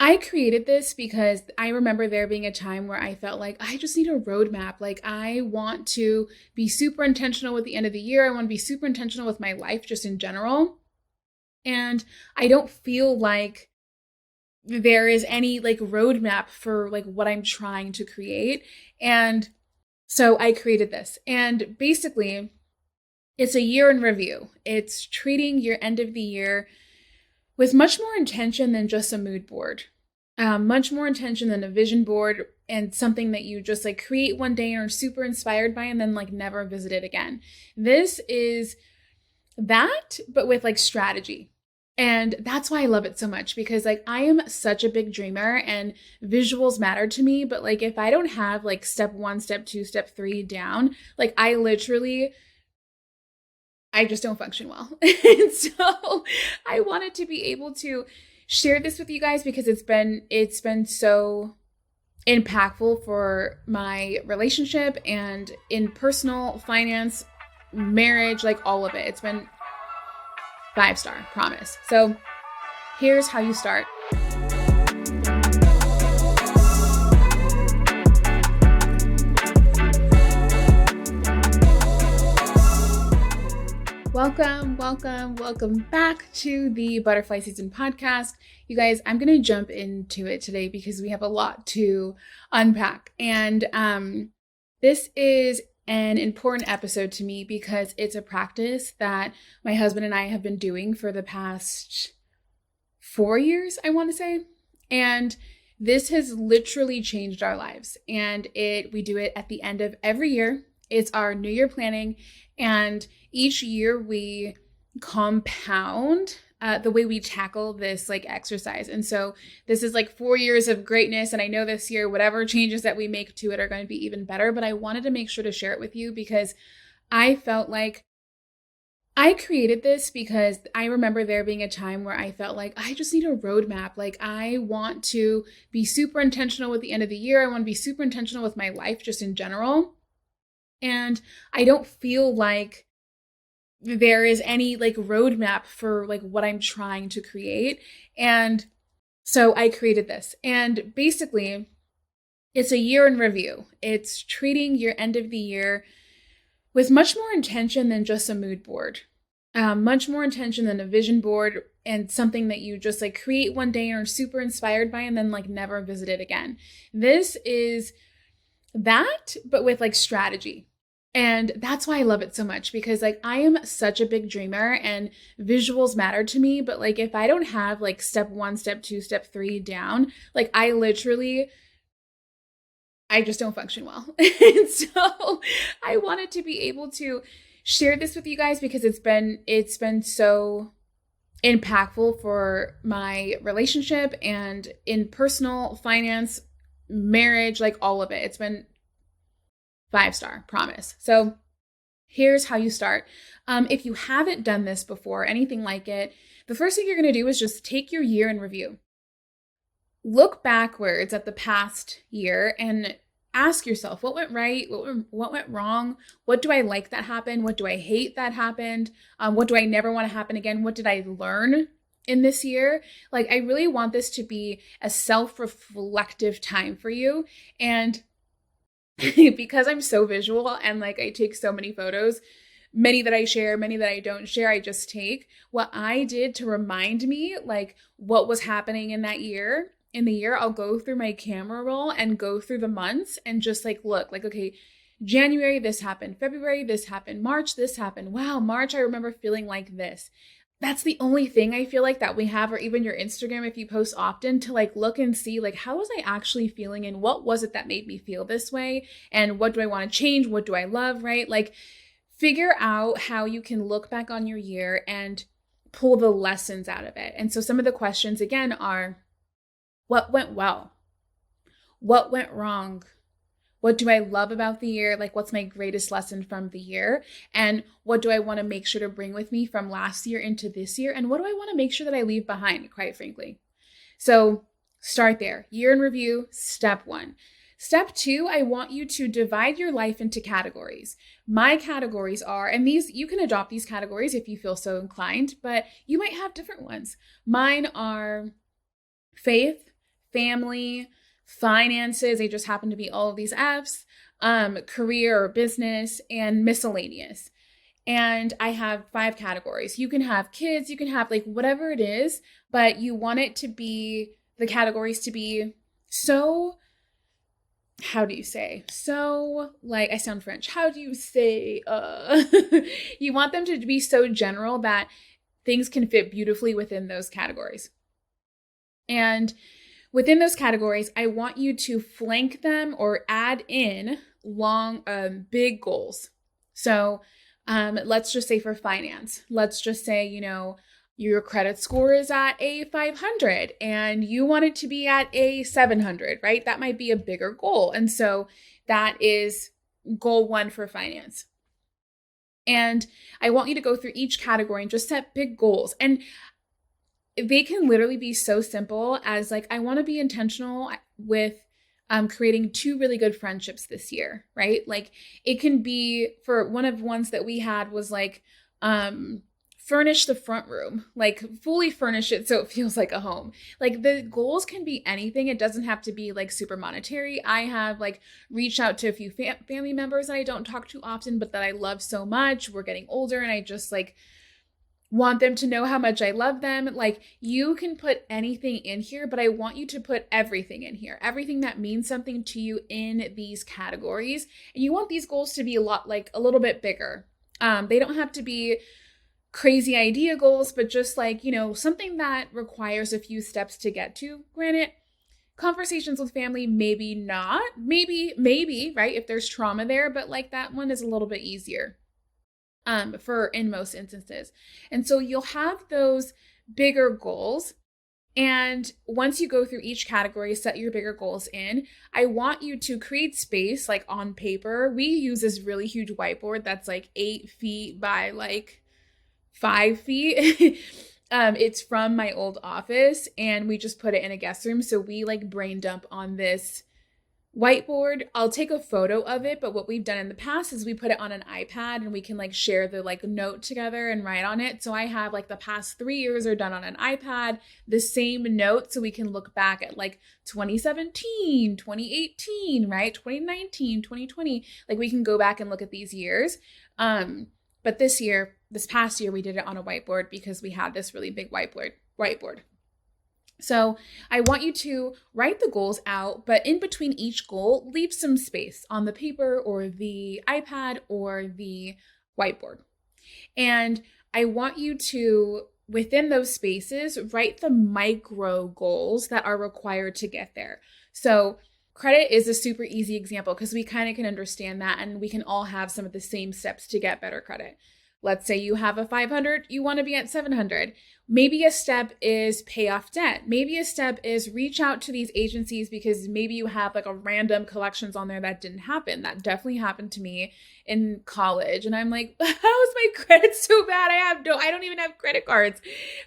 I created this because I remember there being a time where I felt like I just need a roadmap. Like, I want to be super intentional with the end of the year. I want to be super intentional with my life just in general. And I don't feel like there is any like roadmap for like what I'm trying to create. And so I created this. And basically, it's a year in review. It's treating your end of the year with much more intention than just a mood board. Much more intention than a vision board and something that you just like create one day and are super inspired by and then like never visit it again. This is that, but with like strategy. And that's why I love it so much, because like I am such a big dreamer and visuals matter to me. But like if I don't have like step 1, step 2, step 3 down, like I just don't function well. And so I wanted to be able to share this with you guys because it's been so impactful for my relationship and in personal finance, marriage, like all of it. It's been 5-star, promise. So here's how you start. Welcome back to the Butterfly Season podcast. You guys, I'm going to jump into it today because we have a lot to unpack. And this is an important episode to me because it's a practice that my husband and I have been doing for the past 4 years, I want to say. And this has literally changed our lives. And we do it at the end of every year. It's our New Year planning. And each year we compound the way we tackle this like exercise. And so this is like 4 years of greatness. And I know this year, whatever changes that we make to it are going to be even better. But I wanted to make sure to share it with you because I felt like I created this because I remember there being a time where I felt like I just need a roadmap. Like, I want to be super intentional with the end of the year. I want to be super intentional with my life just in general. And I don't feel like there is any like roadmap for like what I'm trying to create. And so I created this. And basically, it's a year in review. It's treating your end of the year with much more intention than just a mood board. Much more intention than a vision board and something that you just like create one day and are super inspired by and then like never visit it again. This is that, but with like strategy. And that's why I love it so much because like I am such a big dreamer and visuals matter to me. But like if I don't have like step 1, step 2, step 3 down, like I just don't function well. And so I wanted to be able to share this with you guys because it's been so impactful for my relationship and in personal finance, marriage, like all of it. It's been 5-star, promise. So here's how you start. If you haven't done this before, anything like it, the first thing you're going to do is just take your year in review. Look backwards at the past year and ask yourself, what went right? What went wrong? What do I like that happened? What do I hate that happened? What do I never want to happen again? What did I learn in this year? Like, I really want this to be a self-reflective time for you. And because I'm so visual and like I take so many photos, many that I share, many that I don't share, I just take what I did to remind me like what was happening in that year. In the year, I'll go through my camera roll and go through the months and just like look like, okay, January, this happened. February, this happened. March, this happened. Wow, March, I remember feeling like this. That's the only thing I feel like that we have, or even your Instagram, if you post often, to like look and see like, how was I actually feeling and what was it that made me feel this way? And what do I want to change? What do I love, right? Like figure out how you can look back on your year and pull the lessons out of it. And so some of the questions again are, what went well? What went wrong? What do I love about the year? Like, what's my greatest lesson from the year? And what do I want to make sure to bring with me from last year into this year? And what do I want to make sure that I leave behind, quite frankly? So start there. Year in review, step 1. Step 2, I want you to divide your life into categories. My categories are, and these, you can adopt these categories if you feel so inclined, but you might have different ones. Mine are faith, family, finances, they just happen to be all of these F's, career or business, and miscellaneous. And I have 5 categories. You can have kids, you can have like whatever it is, but you want it to be the categories to be so, how do you say? So, like, I sound French. How do you say? You want them to be so general that things can fit beautifully within those categories. And within those categories, I want you to flank them or add in long, big goals. So let's just say for finance, let's just say, your credit score is at a 500 and you want it to be at a 700, right? That might be a bigger goal. And so that is goal 1 for finance. And I want you to go through each category and just set big goals. And they can literally be so simple as like, I want to be intentional with creating 2 really good friendships this year, right? Like it can be, for one of the ones that we had was like, furnish the front room, like fully furnish it so it feels like a home. Like the goals can be anything. It doesn't have to be like super monetary. I have like reached out to a few family members that I don't talk to often, but that I love so much. We're getting older and I just like want them to know how much I love them. Like you can put anything in here, but I want you to put everything in here, everything that means something to you in these categories. And you want these goals to be a little bit bigger. They don't have to be crazy idea goals, but just like, something that requires a few steps to get to. Granted, conversations with family, maybe not, maybe, right? If there's trauma there, but like that one is a little bit easier. For in most instances. And so you'll have those bigger goals. And once you go through each category, set your bigger goals in, I want you to create space like on paper. We use this really huge whiteboard that's like 8 feet by like 5 feet. It's from my old office and we just put it in a guest room. So we like brain dump on this whiteboard. I'll take a photo of it, but what we've done in the past is we put it on an iPad and we can like share the like note together and write on it. So I have like the past 3 years are done on an iPad, the same note, so we can look back at like 2017, 2018, right? 2019, 2020. Like we can go back and look at these years. But this past year, we did it on a whiteboard because we had this really big whiteboard. So I want you to write the goals out, but in between each goal, leave some space on the paper or the iPad or the whiteboard. And I want you to, within those spaces, write the micro goals that are required to get there. So credit is a super easy example because we kind of can understand that and we can all have some of the same steps to get better credit. Let's say you have a 500, you want to be at 700. Maybe a step is pay off debt. Maybe a step is reach out to these agencies because maybe you have like a random collections on there that didn't happen. That definitely happened to me in college. And I'm like, how is my credit so bad? I don't even have credit cards.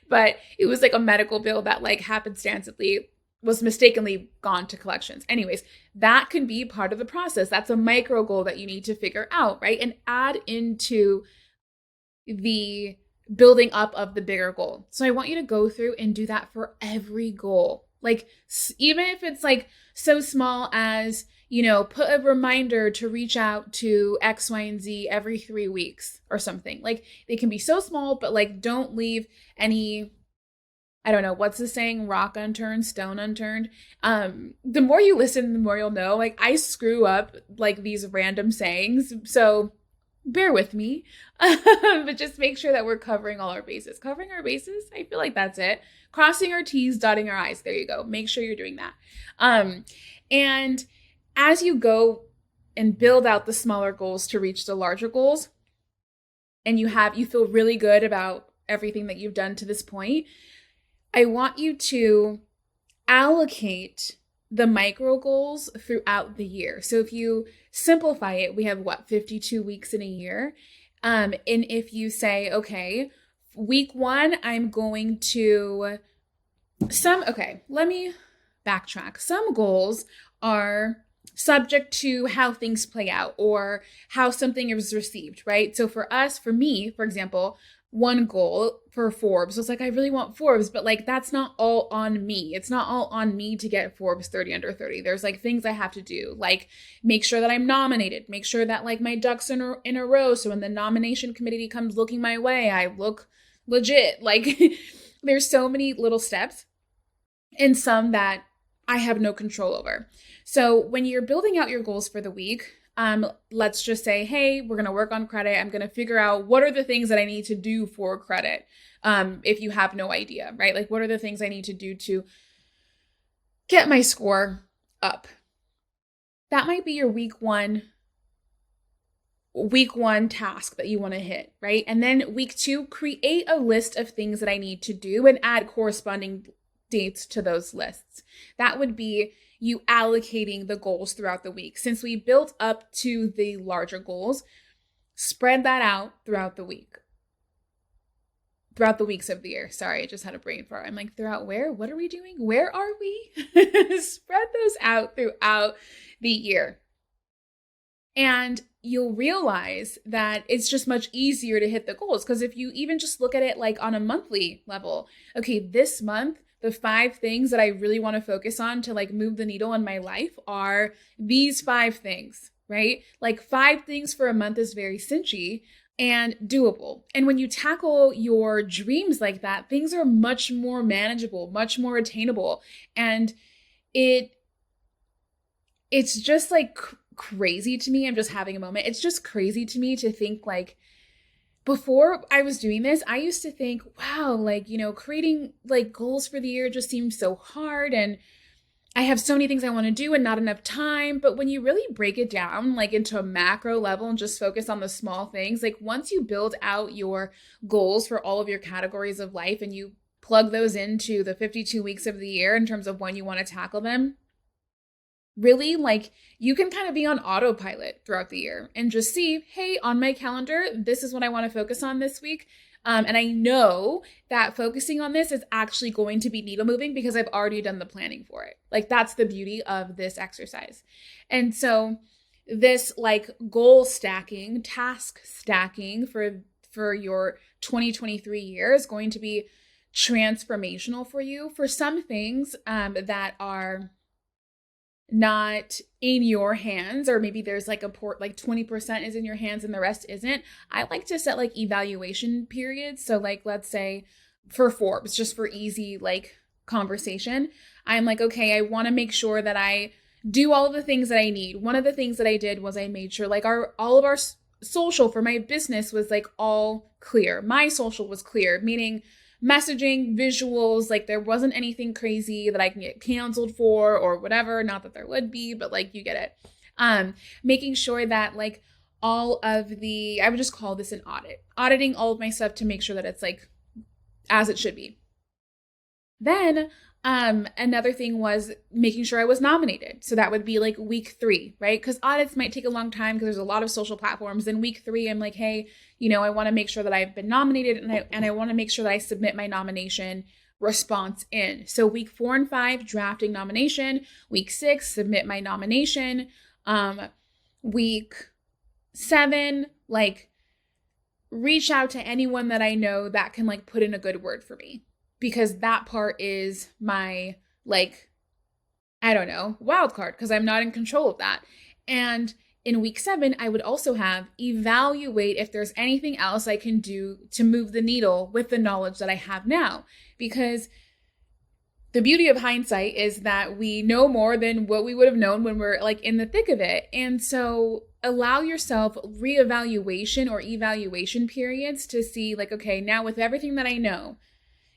But it was like a medical bill that like happenstancely was mistakenly gone to collections. Anyways, that can be part of the process. That's a micro goal that you need to figure out, right? And add into the building up of the bigger goal. So I want you to go through and do that for every goal. Like even if it's like so small as, put a reminder to reach out to X, Y, and Z every 3 weeks or something. Like they can be so small, but like don't leave any, I don't know, what's the saying? Rock unturned, stone unturned. The more you listen, the more you'll know. Like I screw up like these random sayings. So bear with me, but just make sure that we're covering all our bases. Covering our bases, I feel like that's it. Crossing our T's, dotting our I's. There you go. Make sure you're doing that. And as you go and build out the smaller goals to reach the larger goals, and you feel really good about everything that you've done to this point, I want you to allocate the micro goals throughout the year. So if you simplify it, we have 52 weeks in a year. And if you say, okay, week 1, I'm going to let me backtrack. Some goals are subject to how things play out or how something is received, right? So for me, for example, one goal for Forbes. So it's like, I really want Forbes, but like, that's not all on me. It's not all on me to get Forbes 30 under 30. There's like things I have to do, like make sure that I'm nominated, make sure that like my ducks in a row. So when the nomination committee comes looking my way, I look legit. Like there's so many little steps and some that I have no control over. So when you're building out your goals for the week, let's just say, hey, we're going to work on credit. I'm going to figure out what are the things that I need to do for credit. If you have no idea, right? Like, what are the things I need to do to get my score up? That might be your week one task that you want to hit, right? And then week 2, create a list of things that I need to do and add corresponding dates to those lists. That would be you allocating the goals throughout the week. Since we built up to the larger goals, spread that out throughout the week. Throughout the weeks of the year. Sorry, I just had a brain fart. I'm like, throughout where? What are we doing? Where are we? Spread those out throughout the year. And you'll realize that it's just much easier to hit the goals. Because if you even just look at it like on a monthly level, okay, this month, the 5 things that I really want to focus on to like move the needle in my life are these 5 things, right? Like 5 things for a month is very cinchy and doable. And when you tackle your dreams like that, things are much more manageable, much more attainable. And it's just like crazy to me. I'm just having a moment. It's just crazy to me to think like, before I was doing this, I used to think, wow, like, you know, creating like goals for the year just seems so hard. And I have so many things I want to do and not enough time. But when you really break it down, like into a macro level and just focus on the small things, like once you build out your goals for all of your categories of life and you plug those into the 52 weeks of the year in terms of when you want to tackle them, really, like you can kind of be on autopilot throughout the year and just see, hey, on my calendar, this is what I want to focus on this week. And I know that focusing on this is actually going to be needle moving because I've already done the planning for it. Like that's the beauty of this exercise. And so this like goal stacking, task stacking for your 2023 year is going to be transformational for you. For some things that are not in your hands, or maybe there's like a port like 20% is in your hands and the rest isn't, I like to set like evaluation periods. So like, let's say for Forbes, just for easy like conversation, I'm like, okay, I want to make sure that I do all of the things that I need. One of the things that I did was I made sure like all of our social for my business was like all clear. My social was clear, meaning messaging, visuals, like there wasn't anything crazy that I can get canceled for or whatever. Not that there would be, but like you get it. Making sure that like all of the, I would just call this an audit, auditing all of my stuff to make sure that it's like as it should be. Then another thing was making sure I was nominated. So that would be like week 3, right? Because audits might take a long time because there's a lot of social platforms. Then week 3, I'm like, hey, you know, I want to make sure that I've been nominated and I want to make sure that I submit my nomination response in. So week 4 and 5, drafting nomination. Week 6, submit my nomination. Week 7, like reach out to anyone that I know that can like put in a good word for me. Because that part is my, like, I don't know, wild card, because I'm not in control of that. And in week 7, I would also have evaluate if there's anything else I can do to move the needle with the knowledge that I have now. Because the beauty of hindsight is that we know more than what we would have known when we're like in the thick of it. And so allow yourself reevaluation or evaluation periods to see like, okay, now with everything that I know,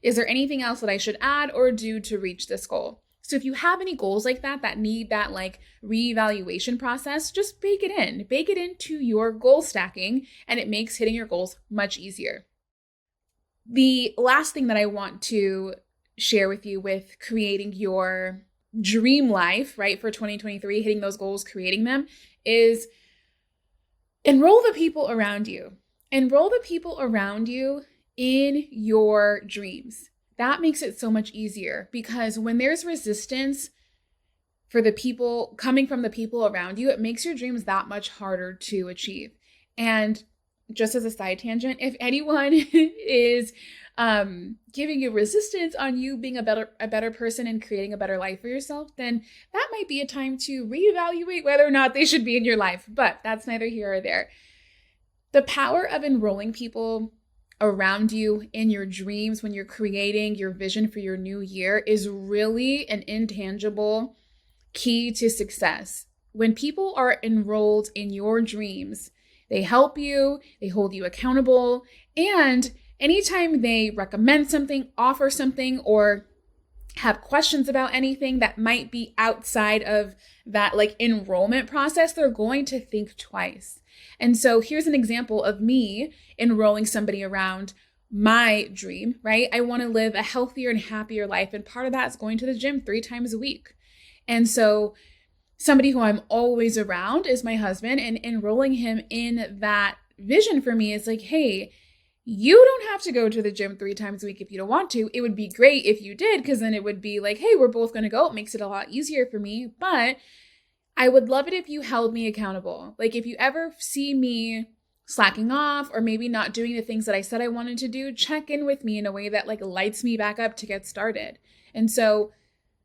is there anything else that I should add or do to reach this goal? So if you have any goals like that need that like reevaluation process, just bake it into your goal stacking, and it makes hitting your goals much easier. The last thing that I want to share with you with creating your dream life, right, for 2023, hitting those goals, creating them, is enroll the people around you. Enroll the people around you in your dreams. That makes it so much easier, because when there's resistance for the people coming from the people around you, it makes your dreams that much harder to achieve. And just as a side tangent, if anyone is giving you resistance on you being a better person and creating a better life for yourself, then that might be a time to reevaluate whether or not they should be in your life. But that's neither here or there. The power of enrolling people around you in your dreams when you're creating your vision for your new year is really an intangible key to success. When people are enrolled in your dreams, they help you, they hold you accountable, and anytime they recommend something, offer something, or have questions about anything that might be outside of that like enrollment process, they're going to think twice. And so here's an example of me enrolling somebody around my dream, right? I want to live a healthier and happier life. And part of that is going to the gym 3 times a week. And so somebody who I'm always around is my husband, and enrolling him in that vision for me is like, hey, you don't have to go to the gym 3 times a week if you don't want to. It would be great if you did, because then it would be like, hey, we're both going to go. It makes it a lot easier for me. But I would love it if you held me accountable. Like if you ever see me slacking off or maybe not doing the things that I said I wanted to do, check in with me in a way that like lights me back up to get started. And so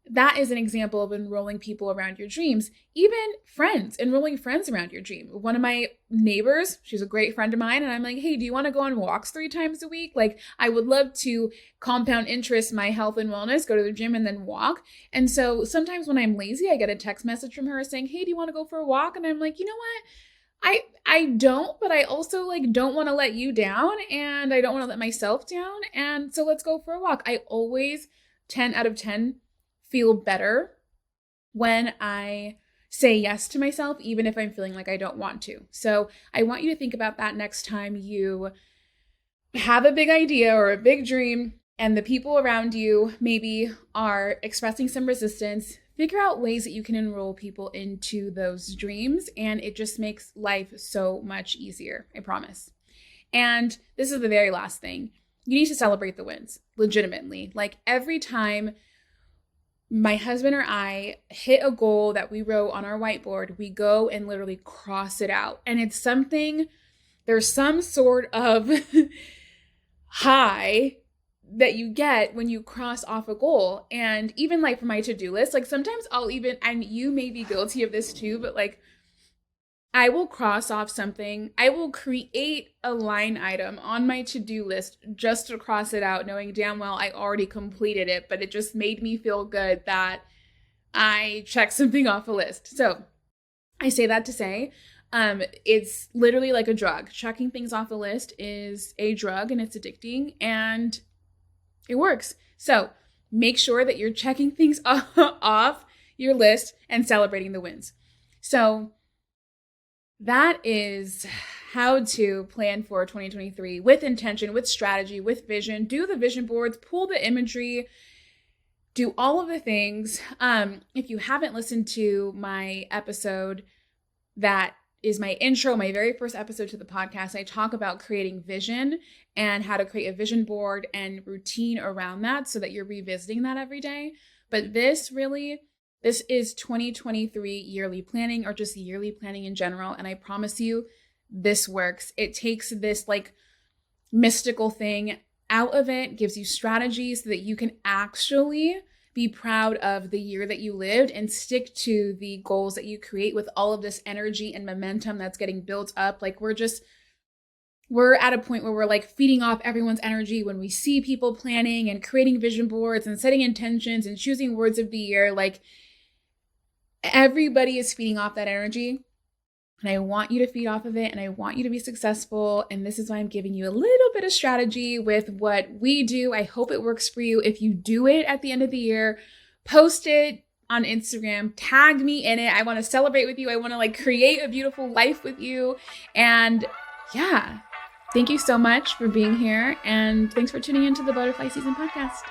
that is an example of enrolling people around your dreams. Even friends, enrolling friends around your dream. One of my neighbors, she's a great friend of mine, and I'm like, hey, do you want to go on walks 3 times a week? Like, I would love to compound interest my health and wellness, go to the gym and then walk. And so sometimes when I'm lazy, I get a text message from her saying, hey, do you want to go for a walk? And I'm like, you know what? I don't, but I also like don't want to let you down, and I don't want to let myself down. And so let's go for a walk. I always 10 out of 10 feel better when I say yes to myself, even if I'm feeling like I don't want to. So I want you to think about that next time you have a big idea or a big dream and the people around you maybe are expressing some resistance. Figure out ways that you can enroll people into those dreams, and it just makes life so much easier, I promise. And this is the very last thing. You need to celebrate the wins, legitimately. Like every time my husband or I hit a goal that we wrote on our whiteboard, we go and literally cross it out. And it's something, there's some sort of high that you get when you cross off a goal. And even like for my to-do list, like sometimes I'll even, and you may be guilty of this too, but like I will cross off something. I will create a line item on my to-do list just to cross it out, knowing damn well I already completed it, but it just made me feel good that I checked something off a list. So I say that to say, it's literally like a drug. Checking things off a list is a drug, and it's addicting, and it works. So make sure that you're checking things off your list and celebrating the wins. So that is how to plan for 2023 with intention, with strategy, with vision. Do the vision boards, pull the imagery, do all of the things. If you haven't listened to my episode, that is my intro, my very first episode to the podcast. I talk about creating vision and how to create a vision board and routine around that so that you're revisiting that every day. But this is 2023 yearly planning, or just yearly planning in general. And I promise you, this works. It takes this like mystical thing out of it, gives you strategies so that you can actually be proud of the year that you lived and stick to the goals that you create with all of this energy and momentum that's getting built up. Like we're at a point where we're like feeding off everyone's energy when we see people planning and creating vision boards and setting intentions and choosing words of the year. Like everybody is feeding off that energy, and I want you to feed off of it, and I want you to be successful. And this is why I'm giving you a little bit of strategy with what we do. I hope it works for you. If you do it at the end of the year, post it on Instagram, tag me in it. I want to celebrate with you. I want to like create a beautiful life with you. And yeah, thank you so much for being here. And thanks for tuning into the Butterfly Season podcast.